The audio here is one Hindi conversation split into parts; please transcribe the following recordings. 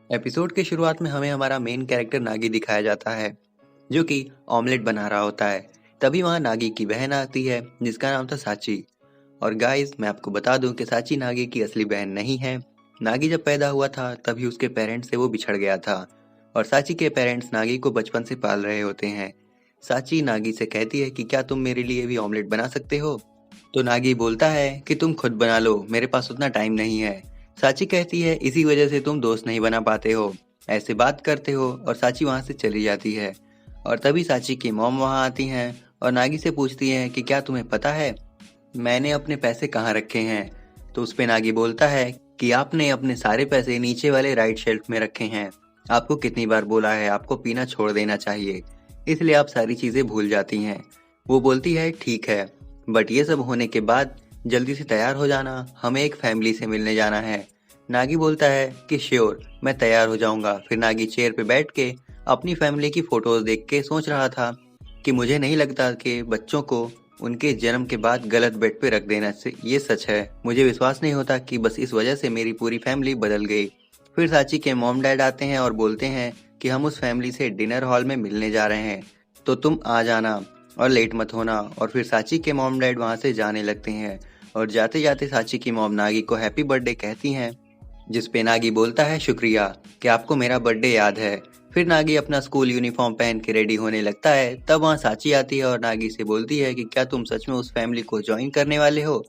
एपिसोड के शुरुआत में हमें हमारा मेन कैरेक्टर नागी दिखाया जाता है जो कि ऑमलेट बना रहा होता है। तभी वहाँ नागी की बहन आती है जिसका नाम था साची। और गाइस, मैं आपको बता दूं कि साची नागी की असली बहन नहीं है। नागी जब पैदा हुआ था तभी उसके पेरेंट्स से वो बिछड़ गया था और साची के पेरेंट्स नागी को बचपन से पाल रहे होते हैं। साची नागी से कहती है कि क्या तुम मेरे लिए भी ऑमलेट बना सकते हो। तो नागी बोलता है कि तुम खुद बना लो, मेरे पास उतना टाइम नहीं है। साची कहती है इसी वजह से तुम दोस्त नहीं बना पाते हो, ऐसे बात करते हो, और साची वहां से चली जाती है। और तभी साची की मॉम वहां आती हैं और नागी से पूछती हैं कि क्या तुम्हें पता है मैंने अपने पैसे कहाँ रखे हैं। तो उस पे नागी बोलता है कि आपने अपने सारे पैसे नीचे वाले राइट शेल्फ में रखे हैं। आपको कितनी बार बोला है आपको पीना छोड़ देना चाहिए, इसलिए आप सारी चीजें भूल जाती हैं। वो बोलती है ठीक है, बट ये सब होने के बाद जल्दी से तैयार हो जाना, हमें एक फैमिली से मिलने जाना है। नागी बोलता है कि श्योर, मैं तैयार हो जाऊंगा। फिर नागी चेयर पे बैठ के अपनी फैमिली की फोटोज देख के सोच रहा था कि मुझे नहीं लगता कि बच्चों को उनके जन्म के बाद गलत बेड पे रख देना से ये सच है। मुझे विश्वास नहीं होता कि बस इस वजह से मेरी पूरी फैमिली बदल गई। फिर साची के मॉम डैड आते हैं और बोलते हैं कि हम उस फैमिली से डिनर हॉल में मिलने जा रहे हैं, तो तुम आ जाना और लेट मत होना। और फिर साची के मॉम डैड वहां से जाने लगते हैं और जाते जाते साची की मॉम नागी को हैप्पी बर्थडे कहती हैं, जिस पे नागी बोलता है शुक्रिया कि आपको मेरा बर्थडे याद है। फिर नागी अपना स्कूल यूनिफॉर्म पहन के रेडी होने लगता है। तब वहाँ साची आती है और नागी से बोलती है कि क्या तुम सच में उस फैमिली को ज्वाइन करने वाले हो।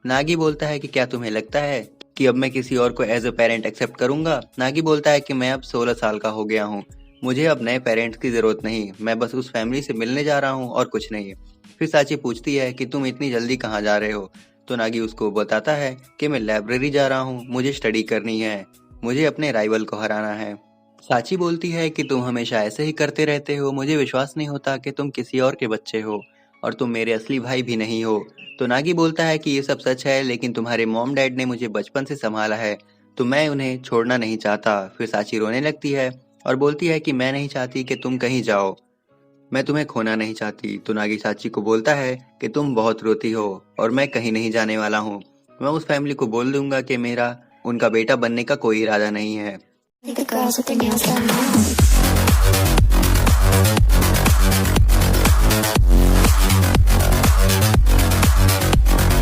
नागी बोलता है कि क्या तुम्हें लगता है कि अब मैं किसी और को एज अ पेरेंट एक्सेप्ट करूंगा। नागी बोलता है कि मैं अब 16 साल का हो गया हूँ, मुझे अब नए पेरेंट्स की जरूरत नहीं, मैं बस उस फैमिली से मिलने जा रहा हूँ और कुछ नहीं। फिर साची पूछती है कि तुम इतनी जल्दी कहाँ जा रहे हो। तो नागी उसको बताता है कि मैं लाइब्रेरी जा रहा हूँ, मुझे स्टडी करनी है, मुझे अपने राइवल को हराना है। साची बोलती है कि तुम हमेशा ऐसे ही करते रहते हो, मुझे विश्वास नहीं होता कि तुम किसी और के बच्चे हो और तुम मेरे असली भाई भी नहीं हो। तो नागी बोलता है कि ये सब सच है, लेकिन तुम्हारे मॉम डैड ने मुझे बचपन से संभाला है, तो मैं उन्हें छोड़ना नहीं चाहता। फिर साची रोने लगती है और बोलती है कि मैं नहीं चाहती कि तुम कहीं जाओ, मैं तुम्हें खोना नहीं चाहती। तो नागी साची को बोलता है कि तुम बहुत रोती हो और मैं कहीं नहीं जाने वाला हूँ। मैं उस फैमिली को बोल दूंगा कि मेरा उनका बेटा बनने का कोई इरादा नहीं है। The girls with their nails done now.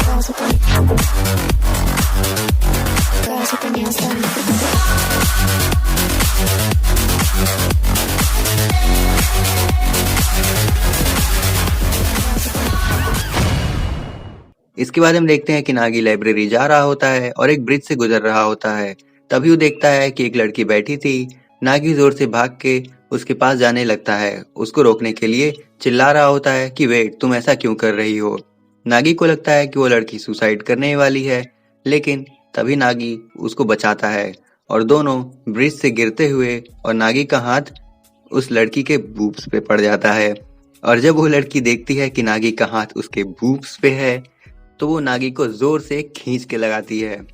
Girls with their nails done. इसके बाद हम देखते हैं कि नागी लाइब्रेरी जा रहा होता है और एक ब्रिज से गुजर रहा होता है। तभी वो देखता है कि एक लड़की बैठी थी। नागी जोर से भाग के उसके पास जाने लगता है, उसको रोकने के लिए चिल्ला रहा होता है कि वेट, तुम ऐसा क्यों कर रही हो। नागी को लगता है कि वो लड़की सुसाइड करने वाली है, लेकिन तभी नागी उसको बचाता है और दोनों ब्रिज से गिरते हुए, और नागी का हाथ उस लड़की के बूब्स पे पड़ जाता है। और जब वो लड़की देखती है कि नागी का हाथ उसके बूब्स पे है, तो वो नागी को जोर से खींच के लगाती है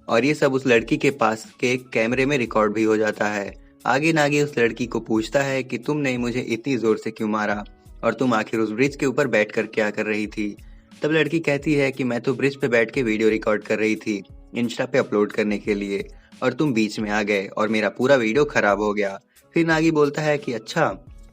और ये सब उस लड़की के पास के कैमरे में रिकॉर्ड भी हो जाता है। आगे नागी उस लड़की को पूछता है कि तुमने मुझे इतनी जोर से क्यों मारा और तुम आखिर उस ब्रिज के ऊपर बैठ कर क्या कर रही थी। तब लड़की कहती है कि मैं तो ब्रिज पे बैठ के वीडियो रिकॉर्ड कर रही थी इंस्टा पे अपलोड करने के लिए, और तुम बीच में आ गए और मेरा पूरा वीडियो खराब हो गया। फिर नागी बोलता है कि अच्छा,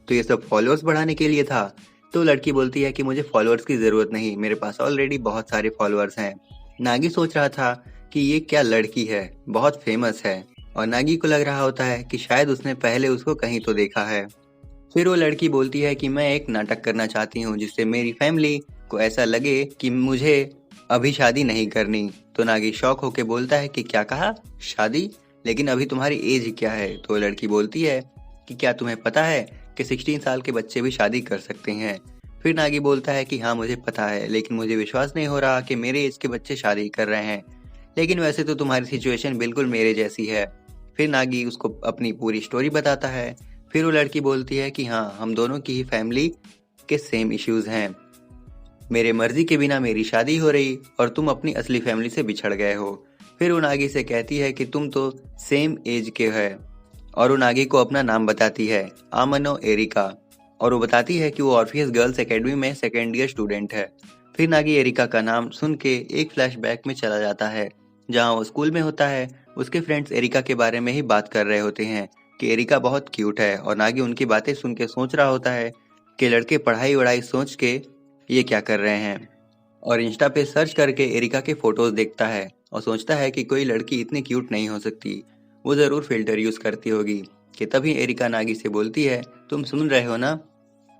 तो ये सब फॉलोअर्स बढ़ाने के लिए था। तो लड़की बोलती है कि मुझे फॉलोअर्स की जरूरत नहीं, मेरे पास ऑलरेडी बहुत सारे फॉलोअर्स हैं। नागी सोच रहा था कि ये क्या लड़की है, बहुत फेमस है, और नागी को लग रहा होता है कि शायद उसने पहले उसको कहीं तो देखा है। फिर वो लड़की बोलती है कि मैं एक नाटक करना चाहती हूँ जिससे मेरी फैमिली को ऐसा लगे कि मुझे अभी शादी नहीं करनी। तो नागी शॉक होके बोलता है कि क्या कहा, शादी, लेकिन अभी तुम्हारी एज क्या है। तो लड़की बोलती है कि क्या तुम्हें पता है कि 16 साल के बच्चे भी शादी कर सकते हैं। फिर नागी बोलता है कि हाँ मुझे पता है, लेकिन मुझे विश्वास नहीं हो रहा कि मेरे एज के बच्चे शादी कर रहे हैं, लेकिन वैसे तो तुम्हारी सिचुएशन बिल्कुल मेरे जैसी है। फिर नागी उसको अपनी पूरी स्टोरी बताता है। फिर वो लड़की बोलती है कि हाँ, हम दोनों की ही फैमिली के सेम इश्यूज हैं, मेरे मर्जी के बिना मेरी शादी हो रही और तुम अपनी असली फैमिली से बिछड़ गए हो। फिर वो नागी से कहती है कि तुम तो सेम एज के है, और वो नागी को अपना नाम बताती है, आमनो एरिका, और वो बताती है कि वो ऑर्फियस गर्ल्स एकेडमी में सेकेंड ईयर स्टूडेंट है। फिर नागी एरिका का नाम सुन के एक फ्लैशबैक में चला जाता है जहाँ वो स्कूल में होता है। उसके फ्रेंड्स एरिका के बारे में ही बात कर रहे होते हैं कि एरिका बहुत क्यूट है और नागी उनकी बातें सुन के सोच रहा होता है कि लड़के पढ़ाई वढ़ाई सोच के ये क्या कर रहे हैं, और इंस्टा पे सर्च करके एरिका के फोटोज देखता है और सोचता है कि कोई लड़की इतनी क्यूट नहीं हो सकती, वो ज़रूर फिल्टर यूज़ करती होगी। कि तभी एरिका नागी से बोलती है, तुम सुन रहे हो ना,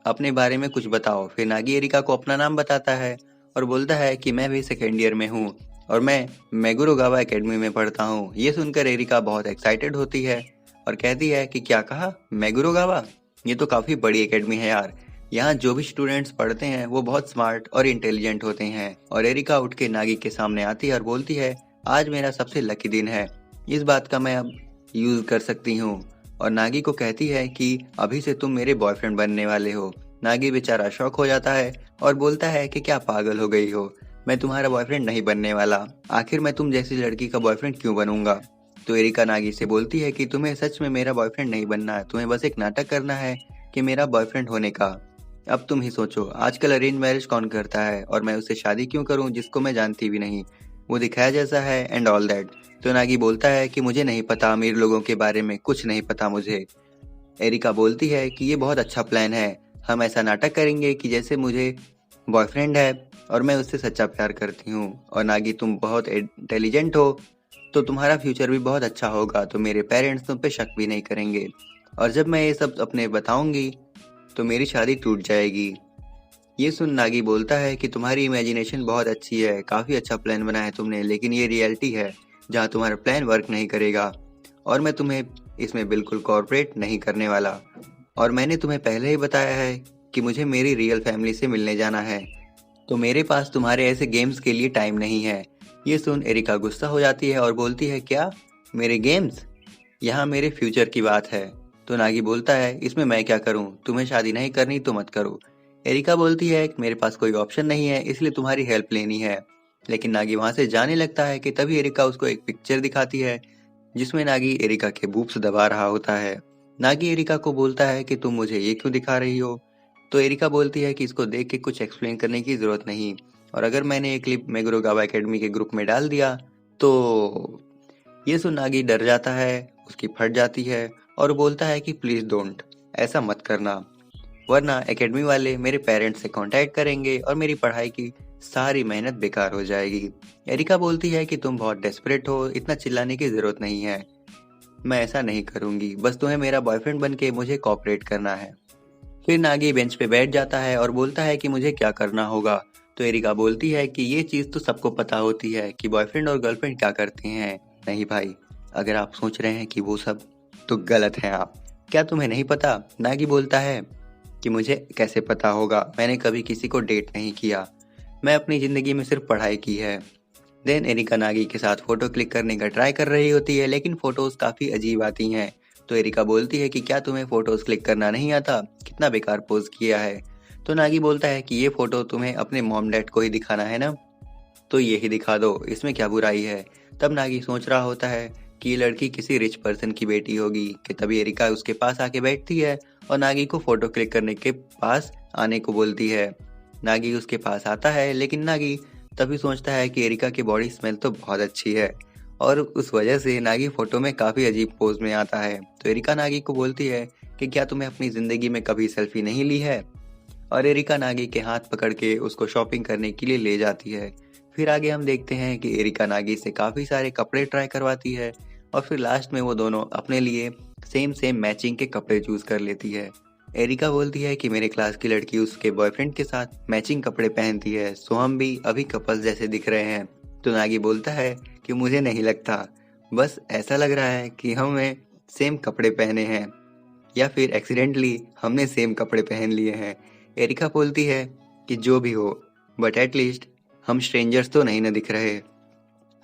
अपने बारे में कुछ बताओ। फिर नागी एरिका को अपना नाम बताता है और बोलता है कि मैं भी सेकेंड ईयर में हूँ और मैं मेगुरोगावा एकेडमी में पढ़ता हूँ। ये सुनकर एरिका बहुत एक्साइटेड होती है और कहती है कि क्या कहा, मेगुरोगावा? ये तो काफ़ी बड़ी एकेडमी है यार, यहाँ जो भी स्टूडेंट्स पढ़ते हैं वो बहुत स्मार्ट और इंटेलिजेंट होते हैं। और एरिका उठ के नागी के सामने आती है और बोलती है, आज मेरा सबसे लकी दिन है, इस बात का मैं अब यूज़ कर सकती हूँ। और नागी को कहती है कि अभी से तुम मेरे बॉयफ्रेंड बनने वाले हो। नागी बेचारा शॉक हो जाता है और बोलता है कि क्या पागल हो गई हो, मैं तुम्हारा बॉयफ्रेंड नहीं बनने वाला, आखिर मैं तुम जैसी लड़की का बॉयफ्रेंड क्यों बनूंगा। तो एरिका नागी से बोलती है कि तुम्हें सच में मेरा बॉयफ्रेंड नहीं बनना है, तुम्हें बस एक नाटक करना है कि मेरा बॉयफ्रेंड होने का। अब तुम ही सोचो, आजकल अरेंज मैरिज कौन करता है और मैं उससे शादी क्यों करूं जिसको मैं जानती भी नहीं, वो दिखाया जैसा है एंड ऑल दैट। तो नागी बोलता है कि मुझे नहीं पता, अमीर लोगों के बारे में कुछ नहीं पता मुझे। एरिका बोलती है कि ये बहुत अच्छा प्लान है, हम ऐसा नाटक करेंगे कि जैसे मुझे बॉयफ्रेंड है और मैं उससे सच्चा प्यार करती हूँ। और नागी तुम बहुत इंटेलिजेंट हो तो तुम्हारा फ्यूचर भी बहुत अच्छा होगा, तो मेरे पेरेंट्स तुम पे शक भी नहीं करेंगे, और जब मैं ये सब अपने बताऊंगी तो मेरी शादी टूट जाएगी। ये सुन नागी बोलता है कि तुम्हारी इमेजिनेशन बहुत अच्छी है, काफ़ी अच्छा प्लान बनाया है तुमने, लेकिन ये रियलिटी है जहाँ तुम्हारा प्लान वर्क नहीं करेगा और मैं तुम्हें इसमें बिल्कुल कोऑपरेट नहीं करने वाला। और मैंने तुम्हें पहले ही बताया है कि मुझे मेरी रियल फैमिली से मिलने जाना है, तो मेरे पास तुम्हारे ऐसे गेम्स के लिए टाइम नहीं है। ये सुन एरिका गुस्सा हो जाती है और बोलती है, क्या मेरे गेम्स, यहाँ मेरे फ्यूचर की बात है। तो नागी बोलता है, इसमें मैं क्या करूँ, तुम्हें शादी नहीं करनी तो मत करो। एरिका बोलती है, मेरे पास कोई ऑप्शन नहीं है इसलिए तुम्हारी हेल्प लेनी है। लेकिन नागी वहां से जाने लगता है कि तभी एरिका उसको एक पिक्चर दिखाती है जिसमें नागी एरिका के बूब्स दबा रहा होता है। नागी एरिका को बोलता है कि तुम मुझे ये क्यों दिखा रही हो। तो एरिका बोलती है कि इसको देख के कुछ एक्सप्लेन करने की जरूरत नहीं, और अगर मैंने ये क्लिप मेगुरोगावा एकेडमी के ग्रुप में डाल दिया तो। ये सुन नागी डर जाता है, उसकी फट जाती है और बोलता है कि प्लीज डोंट, ऐसा मत करना, वरना एकेडमी वाले मेरे पेरेंट्स से कांटेक्ट करेंगे और मेरी पढ़ाई की सारी मेहनत बेकार हो जाएगी। एरिका बोलती है कि तुम बहुत डेस्परेट हो, इतना चिल्लाने की जरूरत नहीं है, मैं ऐसा नहीं करूंगी, बस तुम्हें मेरा बॉयफ्रेंड बन के मुझे कोऑपरेट करना है। फिर नागी बेंच पे बैठ जाता है और बोलता है कि मुझे क्या करना होगा। तो एरिका बोलती है कि ये चीज़ तो सबको पता होती है कि बॉयफ्रेंड और गर्लफ्रेंड क्या करते हैं। नहीं भाई, अगर आप सोच रहे हैं कि वो सब, तो गलत हैं आप। क्या तुम्हें नहीं पता? नागी बोलता है कि मुझे कैसे पता होगा, मैंने कभी किसी को डेट नहीं किया, मैं अपनी ज़िंदगी में सिर्फ पढ़ाई की है। देन एरिका नागी के साथ फ़ोटो क्लिक करने का ट्राई कर रही होती है, लेकिन फ़ोटोज़ काफ़ी अजीब आती हैं। तो एरिका बोलती है कि क्या तुम्हें फ़ोटोज़ क्लिक करना नहीं आता, कितना बेकार पोज किया है। तो नागी बोलता है कि ये फ़ोटो तुम्हें अपने मॉम डैड को ही दिखाना है ना, तो यही दिखा दो, इसमें क्या बुराई है। तब नागी सोच रहा होता है कि ये लड़की किसी रिच पर्सन की बेटी होगी। कि तभी एरिका उसके पास आके बैठती है और नागी को फ़ोटो क्लिक करने के पास आने को बोलती है। नागी उसके पास आता है, लेकिन नागी तभी सोचता है कि एरिका की बॉडी स्मेल तो बहुत अच्छी है, और उस वजह से नागी फ़ोटो में काफ़ी अजीब पोज में आता है। तो एरिका नागी को बोलती है कि क्या तुम्हें अपनी ज़िंदगी में कभी सेल्फी नहीं ली है। और एरिका नागी के हाथ पकड़ के उसको शॉपिंग करने के लिए ले जाती है। फिर आगे हम देखते हैं कि एरिका नागी से काफ़ी सारे कपड़े ट्राई करवाती है और फिर लास्ट में वो दोनों अपने लिए सेम मैचिंग के कपड़े चूज कर लेती है। एरिका बोलती है कि मेरे क्लास की लड़की उसके बॉयफ्रेंड के साथ मैचिंग कपड़े पहनती है, सो हम भी अभी कपल्स जैसे दिख रहे हैं। तो नागी बोलता है कि मुझे नहीं लगता, बस ऐसा लग रहा है कि हमें सेम कपड़े पहने हैं या फिर एक्सीडेंटली हमने सेम कपड़े पहन लिए हैं। एरिका बोलती है कि जो भी हो, बट एटलीस्ट हम स्ट्रेंजर्स तो नहीं न दिख रहे।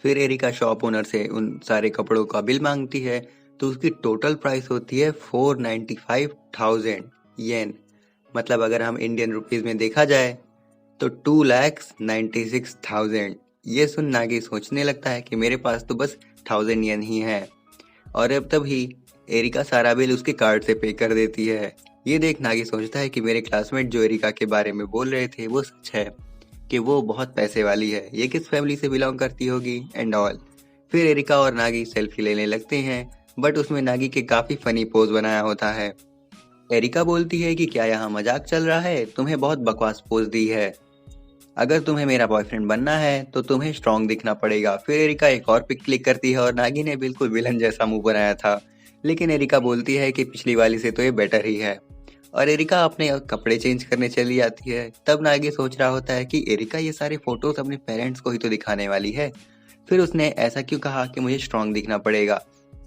फिर एरिका शॉप ओनर से उन सारे कपड़ों का बिल मांगती है, तो उसकी टोटल प्राइस होती है 495,000 येन, मतलब अगर हम इंडियन रुपीज में देखा जाए तो 2,96,000। ये सुन नागी सोचने लगता है कि मेरे पास तो बस 1,000 येन ही है, और अब तभी एरिका सारा बिल उसके कार्ड से पे कर देती है। ये देख नागी सोचता है कि मेरे क्लासमेट जो एरिका के बारे में बोल रहे थे वो सच है, कि वो बहुत पैसे वाली है, ये किस फैमिली से बिलोंग करती होगी एंड ऑल। फिर एरिका और नागी सेल्फी लेने लगते हैं, बट उसमें नागी के काफी फनी पोज बनाया होता है। एरिका बोलती है कि क्या यहाँ मजाक चल रहा है, तुम्हें बहुत बकवास पोज दी है। अगर तुम्हें मेरा बॉयफ्रेंड बनना है तो तुम्हें स्ट्रांग दिखना पड़ेगा। फिर एरिका एक और पिक क्लिक करती है और नागी ने बिल्कुल विलन जैसा मुंह बनाया था, लेकिन एरिका बोलती है कि पिछली वाली से तो ये बेटर ही है। और एरिका अपने कपड़े चेंज करने चली जाती है। तब नागी सोच रहा होता है कि एरिका ये सारे फोटोज अपने पेरेंट्स को ही तो दिखाने वाली है, फिर उसने ऐसा क्यों कहा कि मुझे स्ट्रांग दिखना पड़ेगा।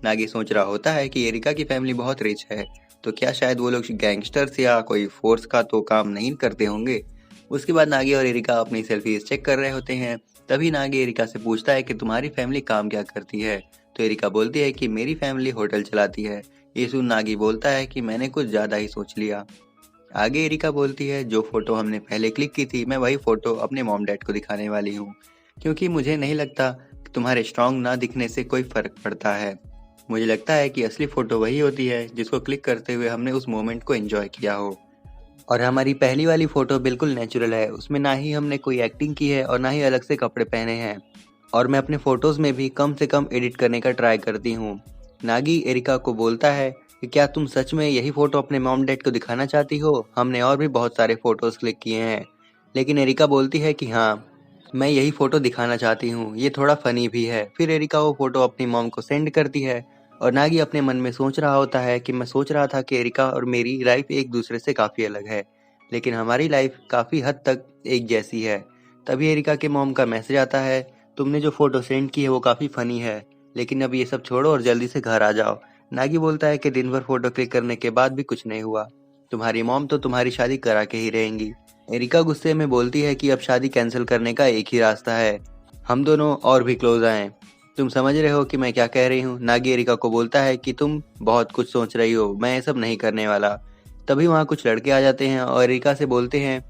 नागी सोच रहा होता है कि एरिका की फैमिली बहुत रिच है, तो क्या शायद वो लोग गैंगस्टर्स या कोई फोर्स का तो काम नहीं करते होंगे। उसके बाद नागी और एरिका अपनी सेल्फीज चेक कर रहे होते हैं। तभी नागी एरिका से पूछता है कि तुम्हारी फैमिली काम क्या करती है। तो एरिका बोलती है कि मेरी फैमिली होटल चलाती है। ये सुन नागी बोलता है कि मैंने कुछ ज्यादा ही सोच लिया। आगे एरिका बोलती है, जो फोटो हमने पहले क्लिक की थी मैं वही फोटो अपने मॉम डैड को दिखाने वाली हूँ, क्योंकि मुझे नहीं लगता कि तुम्हारे स्ट्रांग ना दिखने से कोई फर्क पड़ता है। मुझे लगता है कि असली फोटो वही होती है जिसको क्लिक करते हुए हमने उस मोमेंट को एंजॉय किया हो। और हमारी पहली वाली फोटो बिल्कुल नेचुरल है, उसमें ना ही हमने कोई एक्टिंग की है और ना ही अलग से कपड़े पहने हैं। और मैं अपने फोटोज में भी कम से कम एडिट करने का ट्राई करती हूँ। नागी एरिका को बोलता है कि क्या तुम सच में यही फोटो अपने मॉम डैड को दिखाना चाहती हो? हमने और भी बहुत सारे फोटोज क्लिक किए हैं। लेकिन एरिका बोलती है कि हाँ, मैं यही फोटो दिखाना चाहती हूँ, ये थोड़ा फनी भी है। फिर एरिका वो फोटो अपनी मॉम को सेंड करती है और नागी अपने मन में सोच रहा होता है कि मैं सोच रहा था कि एरिका और मेरी लाइफ एक दूसरे से काफ़ी अलग है, लेकिन हमारी लाइफ काफ़ी हद तक एक जैसी है। तभी एरिका के मॉम का मैसेज आता है, तुमने जो फोटो सेंड की है वो काफ़ी फनी है, लेकिन अब ये सब छोड़ो और जल्दी से घर आ जाओ। नागी बोलता है कि दिन भर फोटो क्लिक करने के बाद भी कुछ नहीं हुआ, तुम्हारी मॉम तो तुम्हारी शादी करा के ही रहेंगी। एरिका गुस्से में बोलती है कि अब शादी कैंसिल करने का एक ही रास्ता है, हम दोनों और भी क्लोज आए। तुम समझ रहे हो कि मैं क्या कह रही हूँ? नागी एरिका को बोलता है कि तुम बहुत कुछ सोच रही हो, मैं ये सब नहीं करने वाला। तभी वहाँ कुछ लड़के आ जाते हैं और एरिका से बोलते हैं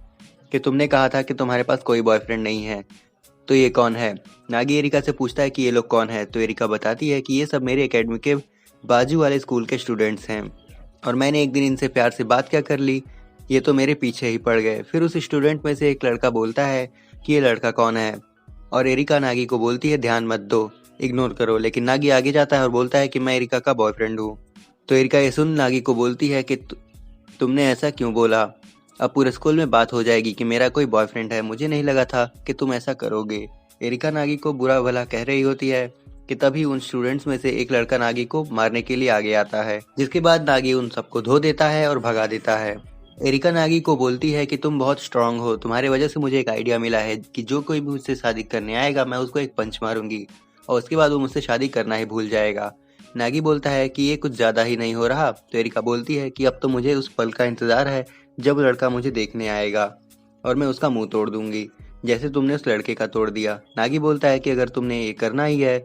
कि तुमने कहा था कि तुम्हारे पास कोई बॉयफ्रेंड नहीं है, तो ये कौन है? नागी एरिका से पूछता है कि ये लोग कौन है, तो एरिका बताती है कि ये सब मेरे एकेडमी के बाजू वाले स्कूल के स्टूडेंट्स हैं और मैंने एक दिन इनसे प्यार से बात क्या कर ली, ये तो मेरे पीछे ही पड़ गए। फिर उस स्टूडेंट में से एक लड़का बोलता है कि ये लड़का कौन है, और एरिका नागी को बोलती है ध्यान मत दो, इग्नोर करो। लेकिन नागी आगे जाता है और बोलता है कि मैं एरिका का बॉयफ्रेंड हूँ। तो एरिका ये सुन नागी को बोलती है कि तुमने ऐसा क्यों बोला? अब पूरे स्कूल में बात हो जाएगी कि मेरा कोई बॉयफ्रेंड है, मुझे नहीं लगा था कि तुम ऐसा करोगे। एरिका नागी को बुरा भला कह रही होती है कि तभी उन स्टूडेंट्स में से एक लड़का नागी को मारने के लिए आगे आता है, जिसके बाद नागी उन सबको धो देता है और भगा देता है। एरिका नागी को बोलती है कि तुम बहुत स्ट्रांग हो, तुम्हारे वजह से मुझे एक आइडिया मिला है कि जो कोई भी मुझसे शादी करने आएगा मैं उसको एक पंच मारूंगी और उसके बाद वो मुझसे शादी करना ही भूल जाएगा। नागी बोलता है कि ये कुछ ज्यादा ही नहीं हो रहा। तो एरिका बोलती है कि अब तो मुझे उस पल का इंतजार है जब लड़का मुझे देखने आएगा और मैं उसका मुंह तोड़ दूंगी, जैसे तुमने उस लड़के का तोड़ दिया। नागी बोलता है कि अगर तुमने ये करना ही है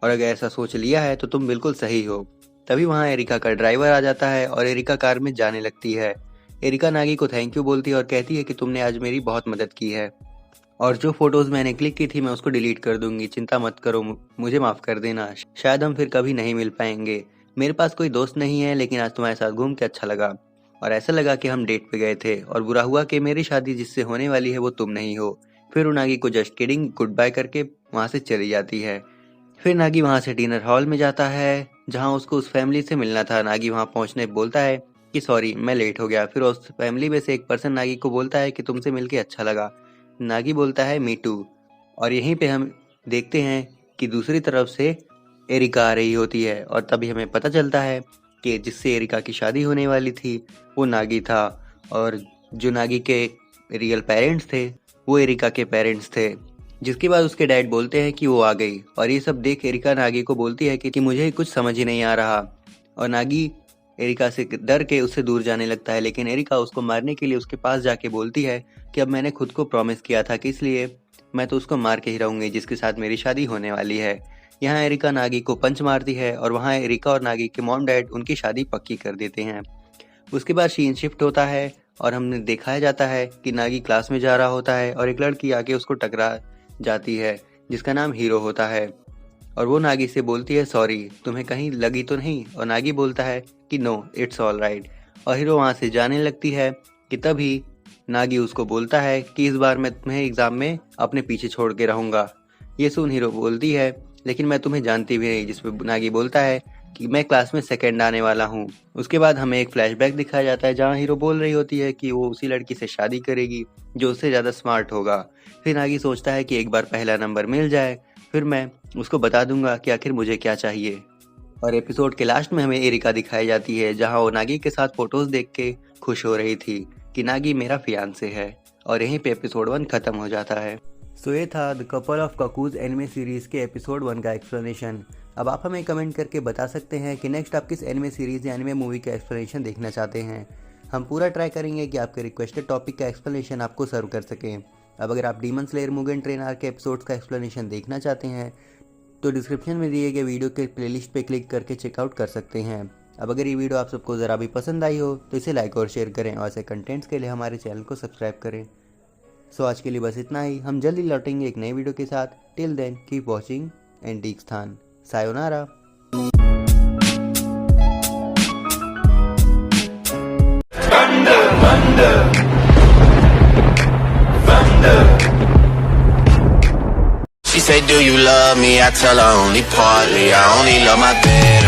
और अगर ऐसा सोच लिया है तो तुम बिल्कुल सही हो। तभी वहाँ एरिका का ड्राइवर आ जाता है और एरिका कार में जाने लगती है। एरिका नागी को थैंक यू बोलती है और कहती है कि तुमने आज मेरी बहुत मदद की है और जो फोटोज मैंने क्लिक की थी मैं उसको डिलीट कर दूंगी, चिंता मत करो, मुझे माफ कर देना, शायद हम फिर कभी नहीं मिल पाएंगे। मेरे पास कोई दोस्त नहीं है, लेकिन आज तुम्हारे साथ घूम के अच्छा लगा और ऐसा लगा कि हम डेट पे गए थे और बुरा हुआ कि मेरी शादी जिससे होने वाली है वो तुम नहीं हो। फिर वो नागी को जस्ट किडिंग गुड बाय करके वहाँ से चली जाती है। फिर नागी वहाँ से डिनर हॉल में जाता है जहाँ उसको उस फैमिली से मिलना था। नागी वहाँ पहुँचने बोलता है कि सॉरी मैं लेट हो गया। फिर उस फैमिली में से एक पर्सन नागी को बोलता है कि तुमसे मिलके अच्छा लगा। नागी बोलता है मी टू। और यहीं पे हम देखते हैं कि दूसरी तरफ से एरिका आ रही होती है और तभी हमें पता चलता है कि जिससे एरिका की शादी होने वाली थी वो नागी था और जो नागी के रियल पेरेंट्स थे वो एरिका के पेरेंट्स थे। जिसके बाद उसके डैड बोलते हैं कि वो आ गई और ये सब देख एरिका नागी को बोलती है कि मुझे कुछ समझ ही नहीं आ रहा और नागी एरिका से डर के उससे दूर जाने लगता है। लेकिन एरिका उसको मारने के लिए उसके पास जाके बोलती है कि अब मैंने खुद को प्रॉमिस किया था कि इसलिए मैं तो उसको मार के ही रहूंगी जिसके साथ मेरी शादी होने वाली है। यहाँ एरिका नागी को पंच मारती है और वहाँ एरिका और नागी के मॉम डैड उनकी शादी पक्की कर देते हैं। उसके बाद सीन शिफ्ट होता है और हमने दिखाया जाता है कि नागी क्लास में जा रहा होता है और एक लड़की आके उसको टकरा जाती है जिसका नाम हीरो होता है और वो नागी से बोलती है सॉरी तुम्हें कहीं लगी तो नहीं, और नागी बोलता है कि नो इट्स ऑल राइट और हीरो वहाँ से जाने लगती है कि तभी नागी उसको बोलता है कि इस बार मैं तुम्हें एग्जाम में अपने पीछे छोड़ के रहूंगा। ये सुन हीरो बोलती है लेकिन मैं तुम्हें जानती भी नहीं, जिसपे नागी बोलता है कि मैं क्लास में सेकंड आने वाला हूँ। उसके बाद हमें एक फ्लैशबैक दिखाया जाता है जहाँ हीरो बोल रही होती है कि वो उसी लड़की से शादी करेगी जो उससे ज़्यादा स्मार्ट होगा। फिर नागी सोचता है कि एक बार पहला नंबर मिल जाए फिर मैं उसको बता दूंगा कि आखिर मुझे क्या चाहिए। और एपिसोड के लास्ट में हमें एरिका दिखाई जाती है जहाँ वो नागी के साथ फोटोज देख के खुश हो रही थी कि नागी मेरा फियांसे है। और यहीं पे एपिसोड 1 खत्म हो जाता है। सो ये था the couple of cuckoos anime series के एपिसोड 1 का एक्सप्लेनेशन। अब आप हमें कमेंट करके बता सकते हैं कि नेक्स्ट आप किस एनिमे सीरीज या एनिमे मूवी का एक्सप्लेनेशन देखना चाहते हैं। हम पूरा ट्राई करेंगे कि आपके रिक्वेस्टेड टॉपिक का एक्सप्लेनेशन आपको सर्व कर सकें। अब अगर आप demon slayer Mugen train arc के एपिसोड्स का एक्सप्लेनेशन देखना चाहते हैं तो डिस्क्रिप्शन में दिए गए वीडियो के प्लेलिस्ट पे क्लिक करके चेकआउट कर सकते हैं। अब अगर ये वीडियो आप सबको ज़रा भी पसंद आई हो तो इसे लाइक और शेयर करें और ऐसे कंटेंट्स के लिए हमारे चैनल को सब्सक्राइब करें। सो आज के लिए बस इतना ही। हम जल्दी लौटेंगे एक नई वीडियो के साथ। Till then keep watching and डीक स्थान। सायोनारा। She say, do you love me? I tell her only partly. I only love my bed.